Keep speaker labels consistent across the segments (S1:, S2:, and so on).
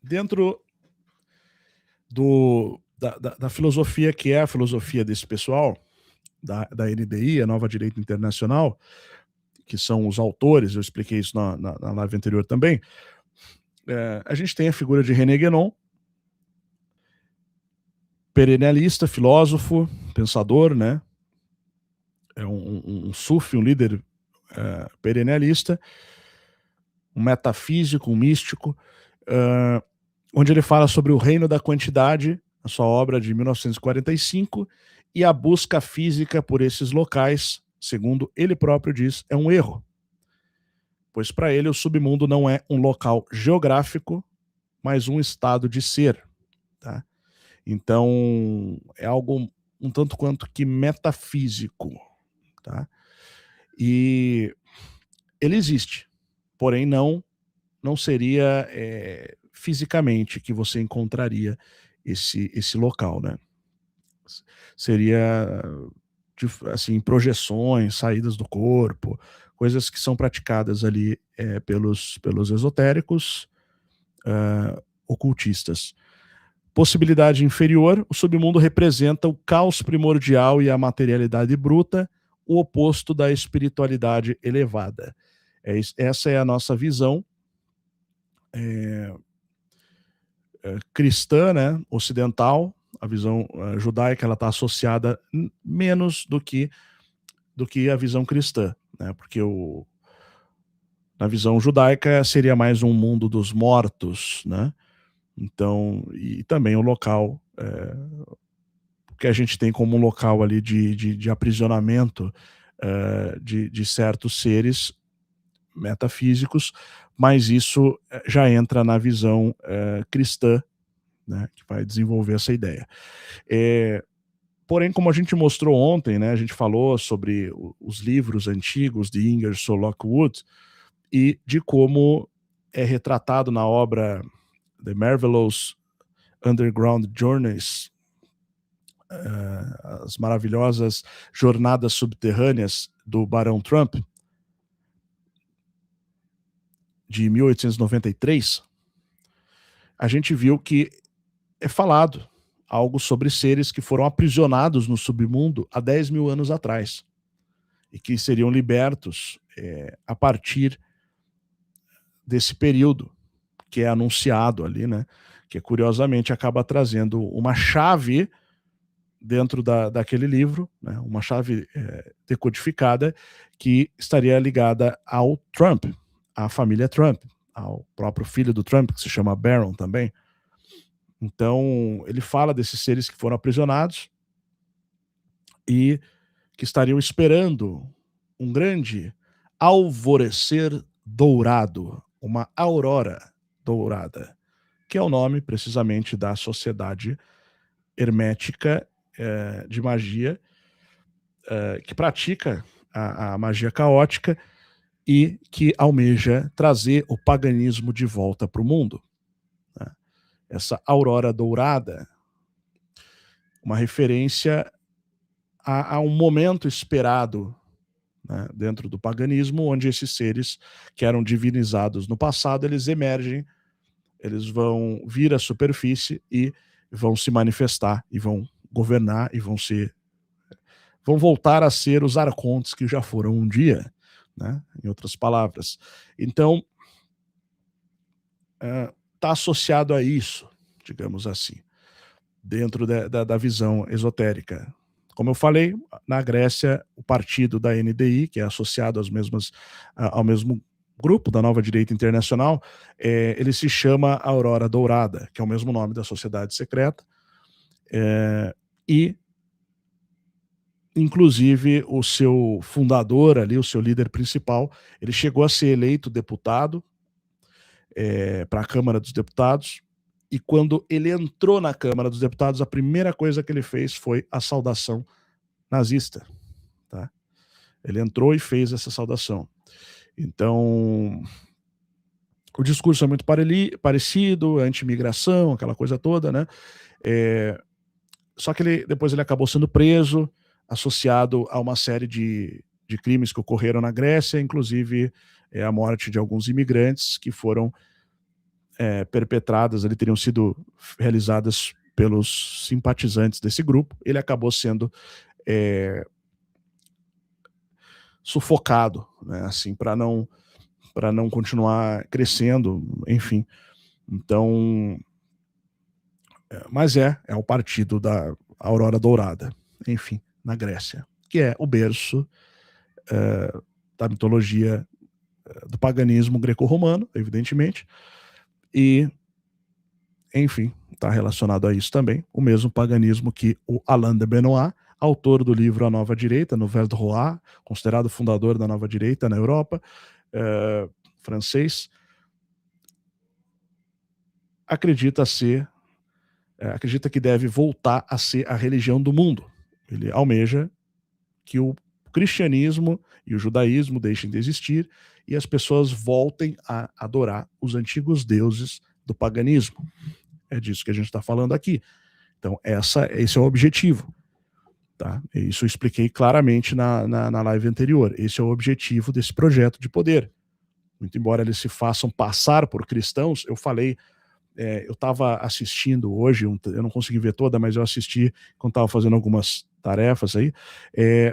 S1: dentro da filosofia que é a filosofia desse pessoal, da NDI, a Nova Direita Internacional, que são os autores, eu expliquei isso na live anterior também, a gente tem a figura de René Guénon, perennialista, filósofo, pensador, né? É um sufi, um líder perennialista, um metafísico, um místico, onde ele fala sobre o reino da quantidade, a sua obra de 1945, e a busca física por esses locais, segundo ele próprio diz, é um erro. Pois para ele o submundo não é um local geográfico, mas um estado de ser. Tá? Então, é algo um tanto quanto que metafísico. Tá? E ele existe, porém não seria fisicamente que você encontraria esse local, né? Seria assim, projeções, saídas do corpo, coisas que são praticadas ali pelos esotéricos, ocultistas. Possibilidade inferior, o submundo representa o caos primordial e a materialidade bruta, o oposto da espiritualidade elevada. Essa é a nossa visão cristã, né, ocidental. A visão judaica ela está associada menos do que a visão cristã, né, porque na visão judaica seria mais um mundo dos mortos, né, então, e também o local que a gente tem como um local ali de aprisionamento de certos seres metafísicos, mas isso já entra na visão cristã, né, que vai desenvolver essa ideia. Porém, como a gente mostrou ontem, né, a gente falou sobre os livros antigos de Ingersoll Lockwood e de como é retratado na obra The Marvelous Underground Journeys, as maravilhosas jornadas subterrâneas do Barão Trump, de 1893, a gente viu que é falado algo sobre seres que foram aprisionados no submundo há 10 mil anos atrás e que seriam libertos a partir desse período que é anunciado ali, né? Que curiosamente acaba trazendo uma chave dentro daquele livro, né? Uma chave decodificada que estaria ligada ao Trump, à família Trump, ao próprio filho do Trump, que se chama Barron também. Então, ele fala desses seres que foram aprisionados e que estariam esperando um grande alvorecer dourado, uma aurora dourada, que é o nome, precisamente, da sociedade hermética de magia, que pratica a magia caótica e que almeja trazer o paganismo de volta para o mundo. Né? Essa aurora dourada, uma referência a um momento esperado, né, dentro do paganismo, onde esses seres que eram divinizados no passado, eles emergem, eles vão vir à superfície e vão se manifestar, e vão governar, e vão voltar a ser os arcontes que já foram um dia, né, em outras palavras. Então, está associado a isso, digamos assim, dentro da visão esotérica. Como eu falei, na Grécia, o partido da NDI, que é associado ao mesmo grupo da Nova Direita Internacional, ele se chama Aurora Dourada, que é o mesmo nome da sociedade secreta, e inclusive o seu fundador ali, o seu líder principal, ele chegou a ser eleito deputado para a Câmara dos Deputados, e quando ele entrou na Câmara dos Deputados, a primeira coisa que ele fez foi a saudação nazista. Tá? Ele entrou e fez essa saudação. Então, o discurso é muito parecido, anti-imigração, aquela coisa toda, né? Só que depois ele acabou sendo preso, associado a uma série de crimes que ocorreram na Grécia, inclusive a morte de alguns imigrantes que foram perpetradas ali, teriam sido realizadas pelos simpatizantes desse grupo. Ele acabou sendo sufocado, né, assim, para não continuar crescendo, enfim. Então, mas é o partido da Aurora Dourada, enfim, na Grécia, que é o berço da mitologia do paganismo greco-romano, evidentemente, e, enfim, está relacionado a isso também, o mesmo paganismo que o Alain de Benoist, autor do livro A Nova Direita, Nouvelle Droite, considerado fundador da Nova Direita na Europa, francês, acredita que deve voltar a ser a religião do mundo. Ele almeja que o cristianismo e o judaísmo deixem de existir e as pessoas voltem a adorar os antigos deuses do paganismo. É disso que a gente está falando aqui. Então, esse é o objetivo. Tá? Isso eu expliquei claramente na live anterior. Esse é o objetivo desse projeto de poder. Muito embora eles se façam passar por cristãos, eu falei, eu estava assistindo hoje, eu não consegui ver toda, mas eu assisti quando estava fazendo algumas tarefas aí,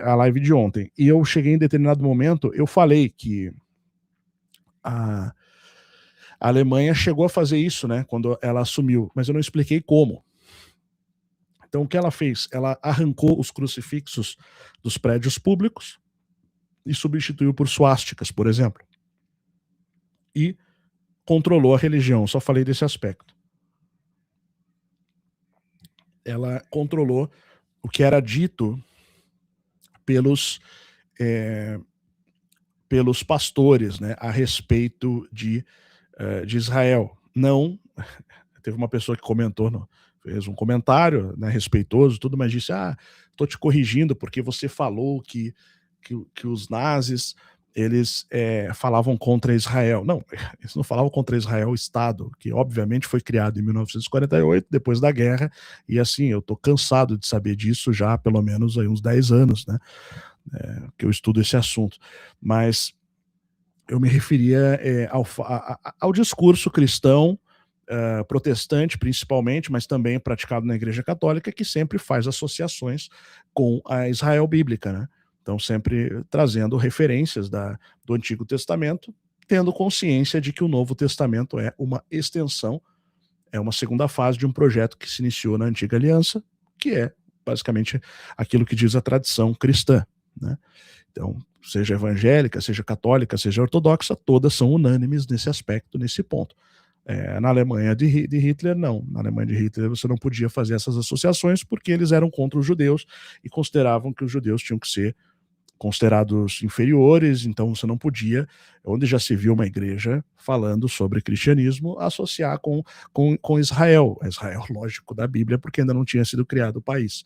S1: a live de ontem. E eu cheguei em determinado momento, eu falei que a Alemanha chegou a fazer isso, né, quando ela assumiu, mas eu não expliquei como. Então, o que ela fez? Ela arrancou os crucifixos dos prédios públicos e substituiu por suásticas, por exemplo. E controlou a religião, só falei desse aspecto. Ela controlou o que era dito pelos pastores, né, a respeito de Israel. Não, teve uma pessoa que comentou, fez um comentário, né, respeitoso, tudo, mas disse, estou te corrigindo porque você falou que os nazis, eles falavam contra Israel. Não, eles não falavam contra Israel, o Estado, que obviamente foi criado em 1948, depois da guerra, e assim, eu estou cansado de saber disso já há pelo menos aí uns 10 anos, né, que eu estudo esse assunto. Mas eu me referia ao discurso cristão, protestante principalmente, mas também praticado na Igreja Católica, que sempre faz associações com a Israel bíblica, né? Então, sempre trazendo referências do Antigo Testamento, tendo consciência de que o Novo Testamento é uma extensão, é uma segunda fase de um projeto que se iniciou na Antiga Aliança, que é basicamente aquilo que diz a tradição cristã, né? Então, seja evangélica, seja católica, seja ortodoxa, todas são unânimes nesse aspecto, nesse ponto. Na Alemanha de Hitler, não. Na Alemanha de Hitler você não podia fazer essas associações porque eles eram contra os judeus e consideravam que os judeus tinham que ser considerados inferiores, então você não podia, onde já se viu uma igreja falando sobre cristianismo, associar com Israel. Israel, lógico, da Bíblia, porque ainda não tinha sido criado o país.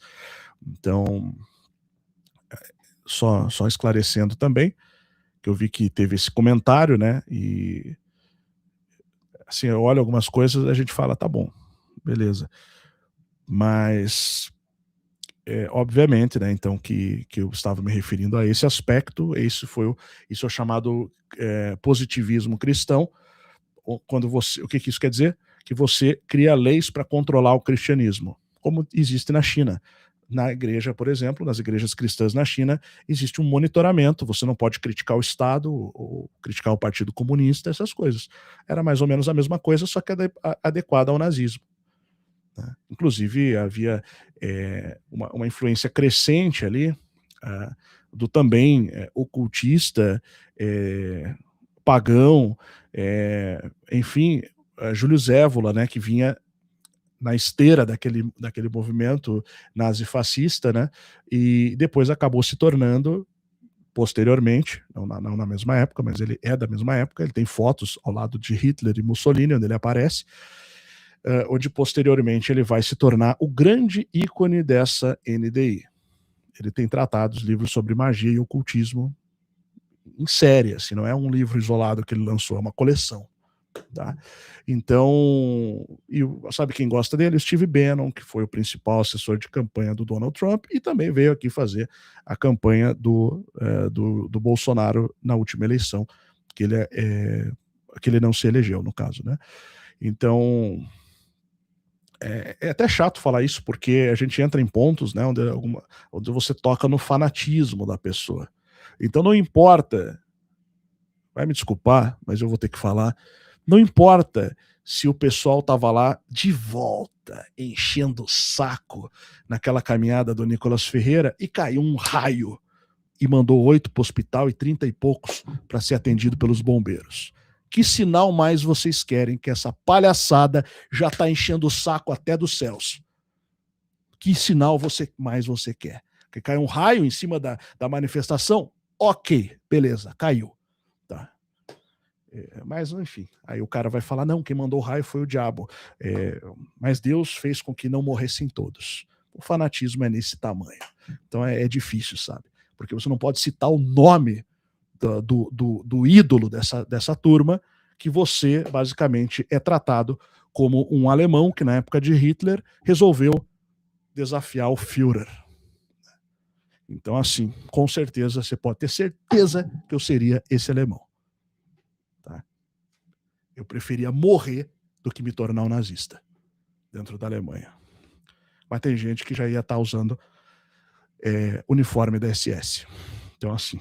S1: Então, só esclarecendo também, que eu vi que teve esse comentário, né, e assim, eu olho algumas coisas, a gente fala, tá bom, beleza. Mas, obviamente, né, então, que eu estava me referindo a esse aspecto, isso é o chamado positivismo cristão, quando o que isso quer dizer? Que você cria leis para controlar o cristianismo, como existe na China. Na igreja, por exemplo, nas igrejas cristãs na China, existe um monitoramento, você não pode criticar o Estado ou criticar o Partido Comunista, essas coisas. Era mais ou menos a mesma coisa, só que adequada ao nazismo, né? Inclusive, havia uma influência crescente ali do também ocultista, pagão, enfim, Júlio Zévola, né, que vinha na esteira daquele movimento nazifascista, né, e depois acabou se tornando, posteriormente, não na mesma época, mas ele é da mesma época, ele tem fotos ao lado de Hitler e Mussolini, onde ele aparece, onde posteriormente ele vai se tornar o grande ícone dessa NDI. Ele tem tratados, livros sobre magia e ocultismo em série, assim, não é um livro isolado que ele lançou, é uma coleção. Tá? Então, sabe quem gosta dele? Steve Bannon, que foi o principal assessor de campanha do Donald Trump e também veio aqui fazer a campanha do Bolsonaro na última eleição, que ele não se elegeu, no caso, né? Então, é até chato falar isso, porque a gente entra em pontos, né, onde você toca no fanatismo da pessoa. Então não importa, vai me desculpar, mas eu vou ter que falar, não importa se o pessoal estava lá de volta, enchendo o saco naquela caminhada do Nicolas Ferreira e caiu um raio e mandou 8 para o hospital e 30 e poucos para ser atendido pelos bombeiros. Que sinal mais vocês querem que essa palhaçada já está enchendo o saco até dos céus? Que sinal mais você quer? Que caiu um raio em cima da manifestação? Ok, beleza, caiu. Tá. Mas, enfim, aí o cara vai falar, não, quem mandou o raio foi o diabo. Mas Deus fez com que não morressem todos. O fanatismo é nesse tamanho. Então é difícil, sabe? Porque você não pode citar o nome do ídolo dessa turma, que você, basicamente, é tratado como um alemão que, na época de Hitler, resolveu desafiar o Führer. Então, assim, com certeza, você pode ter certeza que eu seria esse alemão. Tá? Eu preferia morrer do que me tornar um nazista dentro da Alemanha. Mas tem gente que já ia estar usando uniforme da SS. Então, assim,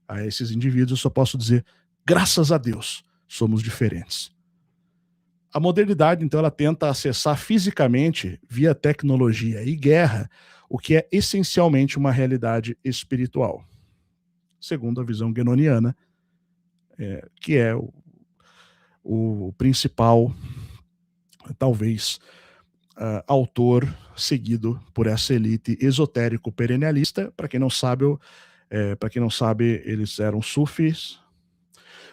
S1: a esses indivíduos eu só posso dizer, graças a Deus, somos diferentes. A modernidade, então, ela tenta acessar fisicamente, via tecnologia e guerra, o que é essencialmente uma realidade espiritual, segundo a visão guénoniana, que é o principal, talvez, autor seguido por essa elite esotérico-perennialista. Para quem não sabe, eles eram sufis.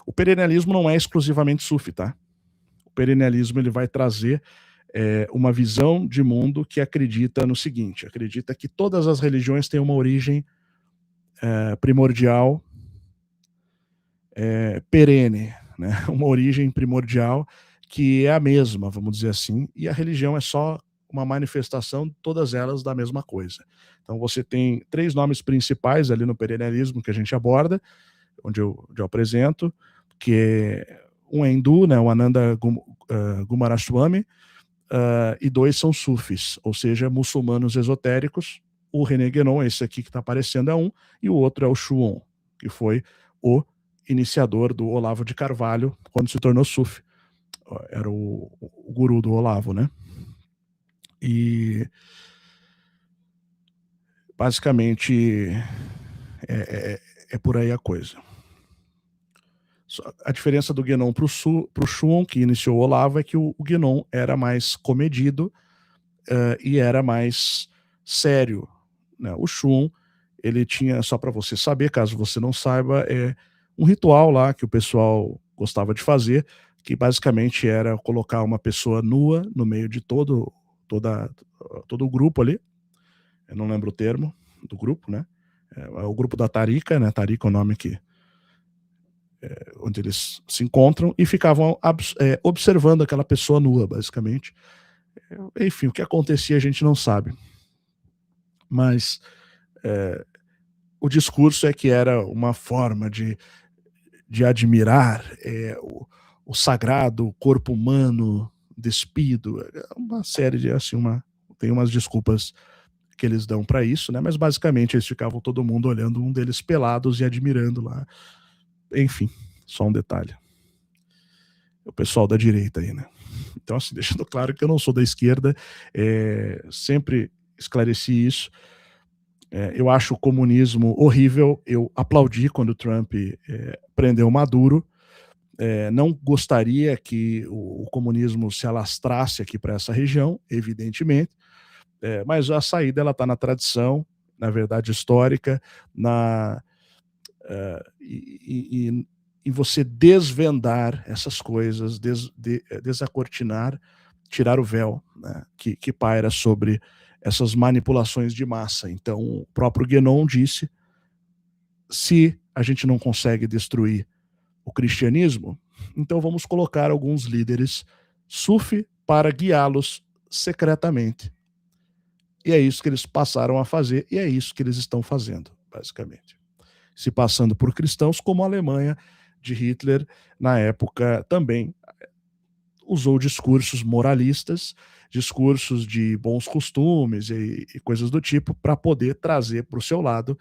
S1: O perennialismo não é exclusivamente sufi, tá? O perennialismo ele vai trazer uma visão de mundo que acredita no seguinte, acredita que todas as religiões têm uma origem primordial, perene, né? Uma origem primordial que é a mesma, vamos dizer assim, e a religião é só uma manifestação, todas elas da mesma coisa. Então você tem 3 nomes principais ali no perennialismo que a gente aborda, onde eu apresento, que um é hindu, né, o Ananda Coomaraswamy, e 2 são sufis, ou seja, muçulmanos esotéricos. O René Guénon, esse aqui que está aparecendo é um, e o outro é o Schuon, que foi o iniciador do Olavo de Carvalho, quando se tornou sufi. Era o guru do Olavo, né? E basicamente é por aí a coisa. A diferença do Guénon para o Schuon, que iniciou o Olavo, é que o Guénon era mais comedido e era mais sério, né? O Schuon, ele tinha, só para você saber, caso você não saiba, um ritual lá que o pessoal gostava de fazer, que basicamente era colocar uma pessoa nua no meio de todo o grupo ali. Eu não lembro o termo do grupo, né? É o grupo da Tarika, né? Tarika é o nome onde eles se encontram, e ficavam observando aquela pessoa nua, basicamente. Enfim, o que acontecia a gente não sabe. Mas o discurso é que era uma forma de admirar o sagrado corpo humano despido, uma série de, assim, tem umas desculpas que eles dão para isso, né? Mas basicamente eles ficavam todo mundo olhando um deles pelados e admirando lá. Enfim, só um detalhe. O pessoal da direita aí, né? Então, assim, deixando claro que eu não sou da esquerda, sempre esclareci isso. Eu acho o comunismo horrível, eu aplaudi quando o Trump prendeu o Maduro. Não gostaria que o comunismo se alastrasse aqui para essa região, evidentemente, mas a saída ela está na tradição, na verdade histórica, e você desvendar essas coisas, desacortinar, tirar o véu, né, que paira sobre essas manipulações de massa. Então, o próprio Guénon disse, se a gente não consegue destruir o cristianismo, então vamos colocar alguns líderes sufi para guiá-los secretamente. E é isso que eles passaram a fazer, e é isso que eles estão fazendo, basicamente. Se passando por cristãos, como a Alemanha de Hitler, na época também usou discursos moralistas, discursos de bons costumes e coisas do tipo para poder trazer para o seu lado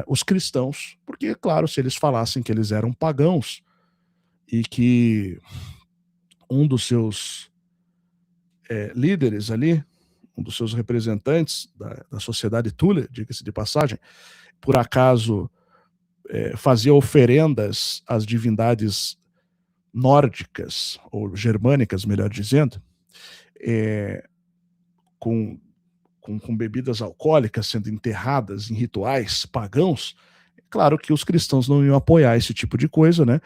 S1: os cristãos, porque, claro, se eles falassem que eles eram pagãos e que um dos seus líderes ali, um dos seus representantes da sociedade Túlia, diga-se de passagem, por acaso fazia oferendas às divindades nórdicas, ou germânicas, melhor dizendo, com bebidas alcoólicas sendo enterradas em rituais pagãos, claro que os cristãos não iam apoiar esse tipo de coisa, né?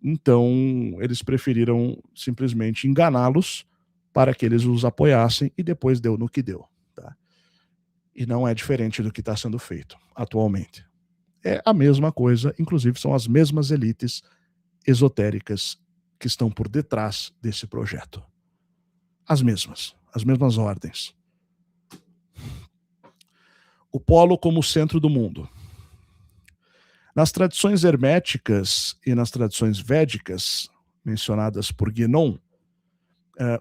S1: Então, eles preferiram simplesmente enganá-los para que eles os apoiassem e depois deu no que deu. Tá? E não é diferente do que está sendo feito atualmente. É a mesma coisa, inclusive são as mesmas elites esotéricas que estão por detrás desse projeto. As mesmas ordens. O polo como centro do mundo. Nas tradições herméticas e nas tradições védicas, mencionadas por Guénon,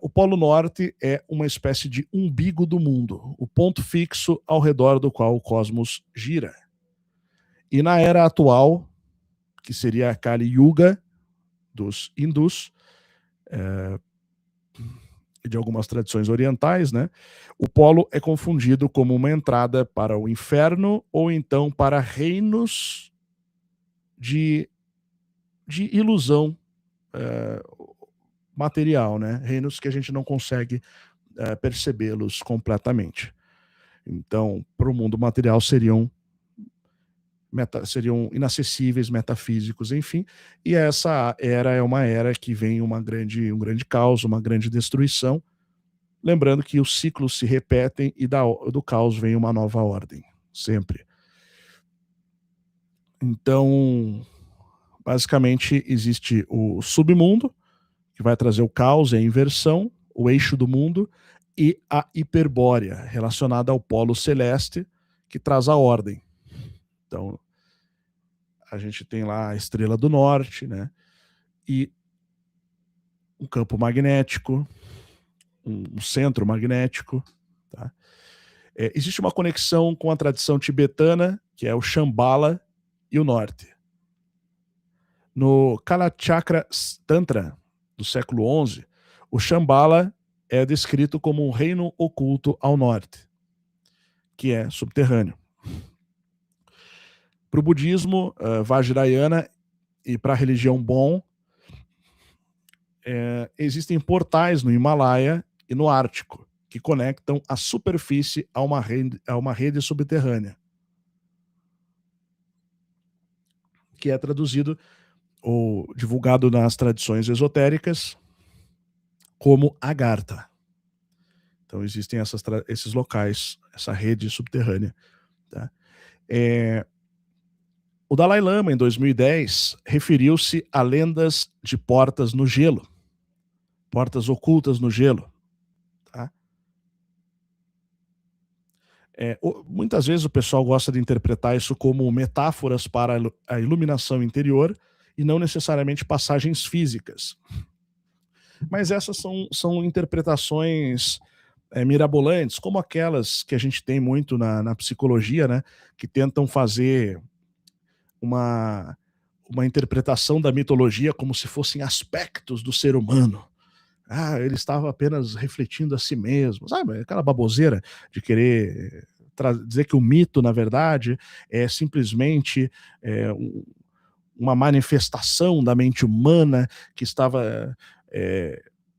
S1: o Polo Norte é uma espécie de umbigo do mundo, o ponto fixo ao redor do qual o cosmos gira. E na era atual, que seria a Kali Yuga dos hindus, e de algumas tradições orientais, né, o polo é confundido como uma entrada para o inferno ou então para reinos de ilusão material, né? Reinos que a gente não consegue percebê-los completamente. Então, para o mundo material seriam inacessíveis, metafísicos, enfim. E essa era é uma era que vem um grande caos, uma grande destruição. Lembrando que os ciclos se repetem e do caos vem uma nova ordem, sempre. Então, basicamente, existe o submundo, que vai trazer o caos e a inversão, o eixo do mundo, e a hiperbórea, relacionada ao polo celeste, que traz a ordem. Então, a gente tem lá a estrela do norte, né? E um campo magnético, um centro magnético. Tá? Existe uma conexão com a tradição tibetana, que é o Shambhala e o norte. No Kalachakra Tantra, do século XI, o Shambhala é descrito como um reino oculto ao norte, que é subterrâneo. Para o budismo Vajrayana e para a religião Bon, existem portais no Himalaia e no Ártico que conectam a superfície a uma rede subterrânea, que é traduzido ou divulgado nas tradições esotéricas como Agartha. Então existem esses locais, essa rede subterrânea. Tá? O Dalai Lama, em 2010, referiu-se a lendas de portas no gelo, portas ocultas no gelo. Tá? Muitas vezes o pessoal gosta de interpretar isso como metáforas para a iluminação interior e não necessariamente passagens físicas. Mas essas são interpretações mirabolantes, como aquelas que a gente tem muito na psicologia, né, que tentam fazer uma interpretação da mitologia como se fossem aspectos do ser humano. Ele estava apenas refletindo a si mesmo. Sabe, aquela baboseira de querer dizer que o mito, na verdade, é simplesmente uma manifestação da mente humana que estava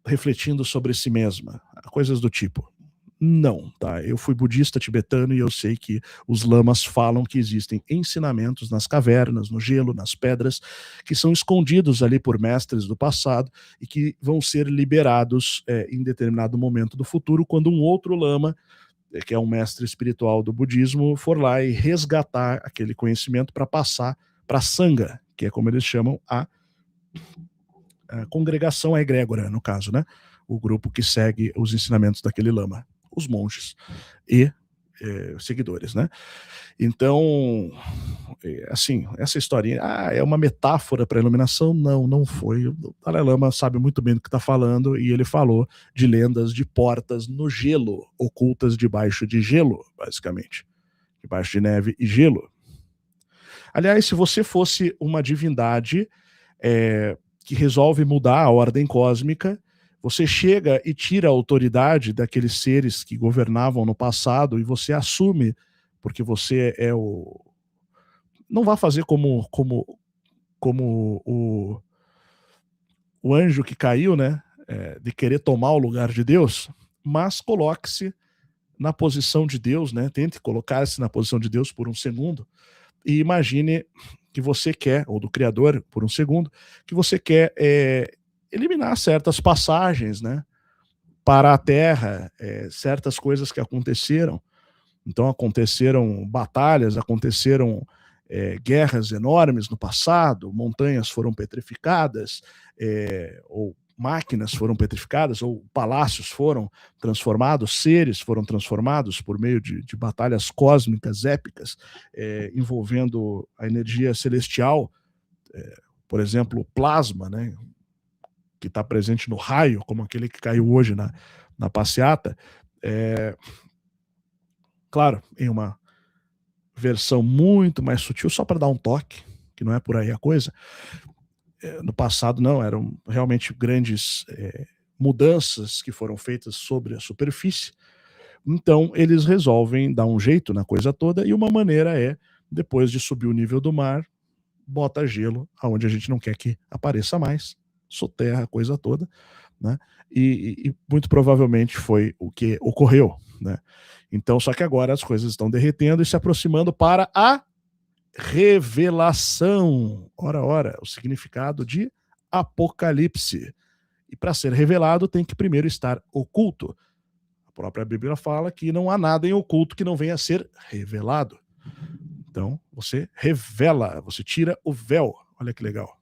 S1: refletindo sobre si mesma. Coisas do tipo. Não, tá? Eu fui budista tibetano e eu sei que os lamas falam que existem ensinamentos nas cavernas, no gelo, nas pedras, que são escondidos ali por mestres do passado e que vão ser liberados em determinado momento do futuro, quando um outro lama, que é um mestre espiritual do budismo, for lá e resgatar aquele conhecimento para passar para a Sangha, que é como eles chamam a congregação, a egrégora, no caso, né? O grupo que segue os ensinamentos daquele lama. Os monges. E seguidores, né? Então, assim, essa historinha, é uma metáfora para a iluminação? Não, não foi. O Dalai Lama sabe muito bem do que está falando e ele falou de lendas de portas no gelo, ocultas debaixo de gelo, basicamente. Debaixo de neve e gelo. Aliás, se você fosse uma divindade que resolve mudar a ordem cósmica, você chega e tira a autoridade daqueles seres que governavam no passado e você assume, porque você é o... Não vá fazer como o anjo que caiu, né? De querer tomar o lugar de Deus, mas coloque-se na posição de Deus, né? Tente colocar-se na posição de Deus por um segundo e imagine que você quer, ou do Criador por um segundo, que você quer eliminar certas passagens, né? Para a Terra, certas coisas que aconteceram. Então aconteceram batalhas, aconteceram guerras enormes no passado, montanhas foram petrificadas, ou máquinas foram petrificadas, ou palácios foram transformados, seres foram transformados por meio de batalhas cósmicas épicas, envolvendo a energia celestial, por exemplo, o plasma, né, que está presente no raio, como aquele que caiu hoje na passeata, claro, em uma versão muito mais sutil, só para dar um toque, que não é por aí a coisa. No passado, não, eram realmente grandes mudanças que foram feitas sobre a superfície. Então, eles resolvem dar um jeito na coisa toda, e uma maneira é, depois de subir o nível do mar, bota gelo aonde a gente não quer que apareça mais, soterra a coisa toda, né? E muito provavelmente foi o que ocorreu, né? Então, só que agora as coisas estão derretendo e se aproximando para a revelação. Ora, o significado de Apocalipse. E para ser revelado tem que primeiro estar oculto. A própria Bíblia fala que não há nada em oculto que não venha a ser revelado. Então, você revela, você tira o véu. Olha que legal.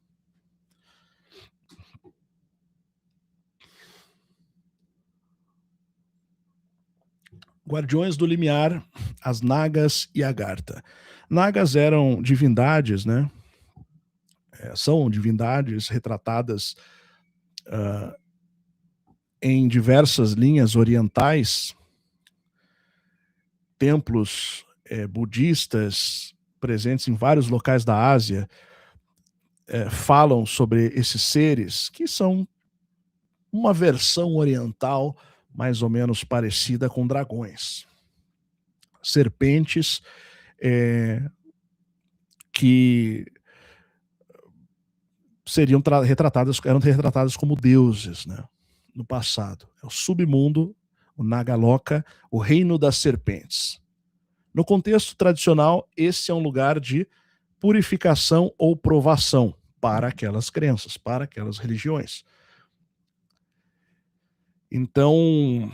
S1: Guardiões do Limiar, as Nagas e Agartha. Nagas eram divindades, né? São divindades retratadas em diversas linhas orientais, templos budistas presentes em vários locais da Ásia falam sobre esses seres que são uma versão oriental mais ou menos parecida com dragões. Serpentes que eram retratadas como deuses, né, no passado. É o submundo, o Nagaloka, o reino das serpentes. No contexto tradicional, esse é um lugar de purificação ou provação para aquelas crenças, para aquelas religiões. Então,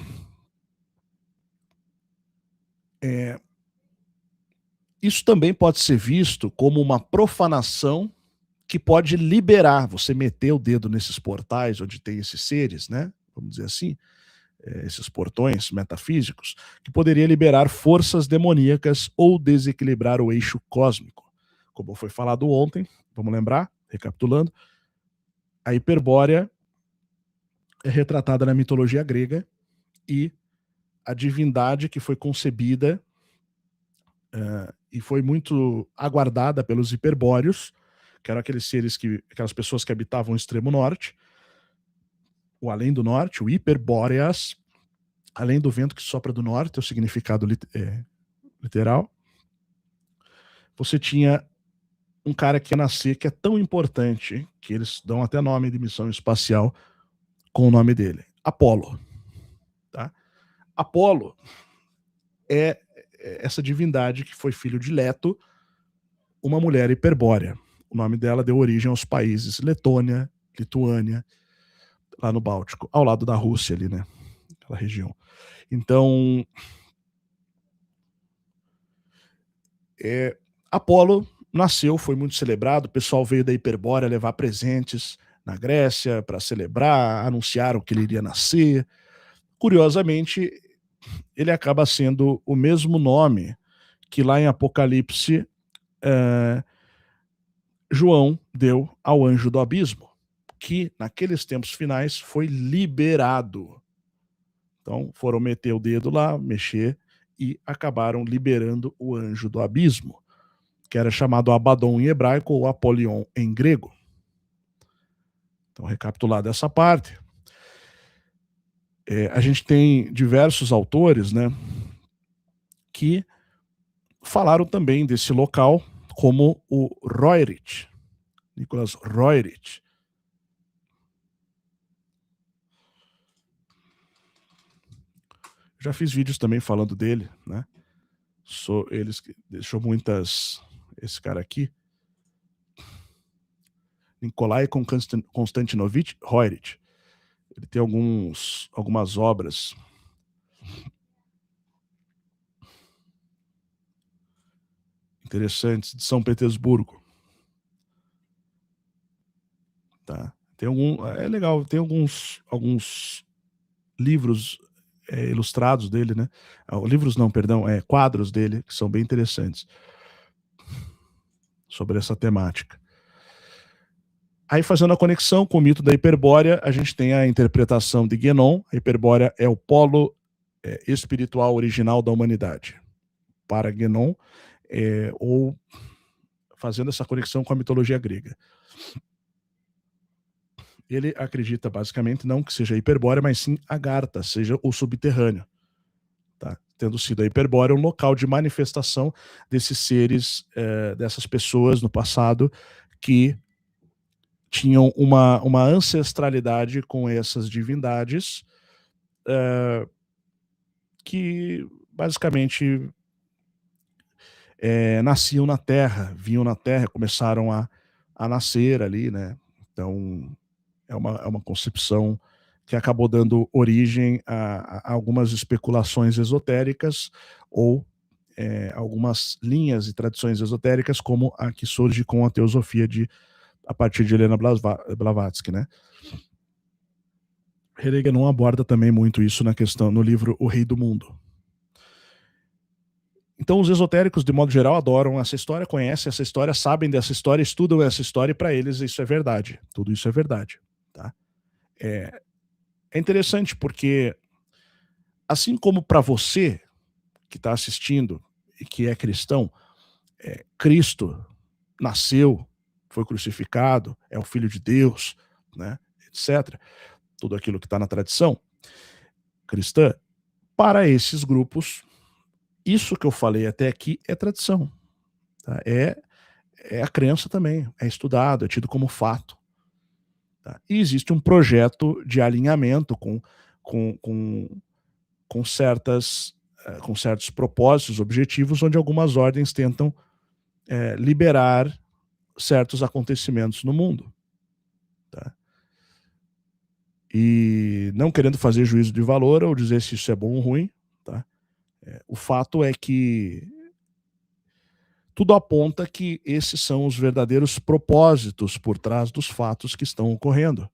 S1: isso também pode ser visto como uma profanação que pode liberar, você meter o dedo nesses portais onde tem esses seres, né? Vamos dizer assim, esses portões metafísicos, que poderia liberar forças demoníacas ou desequilibrar o eixo cósmico. Como foi falado ontem, vamos lembrar, recapitulando, a Hiperbórea é retratada na mitologia grega e a divindade que foi concebida e foi muito aguardada pelos hiperbóreos, que eram aqueles seres aquelas pessoas que habitavam o extremo norte, o além do norte, o Hiperbóreas, além do vento que sopra do norte, é o significado literal. Você tinha um cara que ia nascer que é tão importante que eles dão até nome de missão espacial com o nome dele, Apolo. Tá? Apolo é essa divindade que foi filho de Leto, uma mulher hiperbórea. O nome dela deu origem aos países Letônia, Lituânia, lá no Báltico, ao lado da Rússia ali, né? Aquela região. Então, Apolo nasceu, foi muito celebrado, o pessoal veio da Hiperbórea levar presentes na Grécia para celebrar, anunciaram que ele iria nascer. Curiosamente, ele acaba sendo o mesmo nome que lá em Apocalipse João deu ao anjo do abismo, que naqueles tempos finais foi liberado. Então foram meter o dedo lá, mexer, e acabaram liberando o anjo do abismo, que era chamado Abaddon em hebraico ou Apolion em grego. Então, recapitulado essa parte, a gente tem diversos autores, né, que falaram também desse local, como o Roerich, Nicholas Roerich. Já fiz vídeos também falando dele, né? Eles deixou muitas. Esse cara aqui, Nikolai Konstantinovich Roerich. Ele tem algumas obras interessantes de São Petersburgo. Tá? É legal, tem alguns livros ilustrados dele, né? Livros não, perdão, quadros dele, que são bem interessantes sobre essa temática. Aí, fazendo a conexão com o mito da Hiperbórea, a gente tem a interpretação de Guénon. A Hiperbórea é o polo espiritual original da humanidade. Para Guénon, ou fazendo essa conexão com a mitologia grega. Ele acredita, basicamente, não que seja a Hiperbórea, mas sim Agartha, seja o subterrâneo. Tá? Tendo sido a Hiperbórea um local de manifestação desses seres, dessas pessoas no passado que tinham uma ancestralidade com essas divindades, que basicamente nasciam na Terra, vinham na Terra, começaram a nascer ali, né? Então é uma concepção que acabou dando origem a algumas especulações esotéricas ou algumas linhas e tradições esotéricas, como a que surge com a teosofia a partir de Helena Blavatsky, né? Heredia não aborda também muito isso no livro O Rei do Mundo. Então, os esotéricos, de modo geral, adoram essa história, conhecem essa história, sabem dessa história, estudam essa história, e para eles isso é verdade. Tudo isso é verdade. Tá? É interessante porque, assim como para você que está assistindo e que é cristão, Cristo nasceu, foi crucificado, é o Filho de Deus, né, etc. Tudo aquilo que está na tradição cristã, para esses grupos, isso que eu falei até aqui é tradição. Tá? É a crença também, é estudado, é tido como fato. Tá? E existe um projeto de alinhamento com certos propósitos, objetivos, onde algumas ordens tentam liberar certos acontecimentos no mundo. Tá? E não querendo fazer juízo de valor ou dizer se isso é bom ou ruim, tá? O fato é que tudo aponta que esses são os verdadeiros propósitos por trás dos fatos que estão ocorrendo.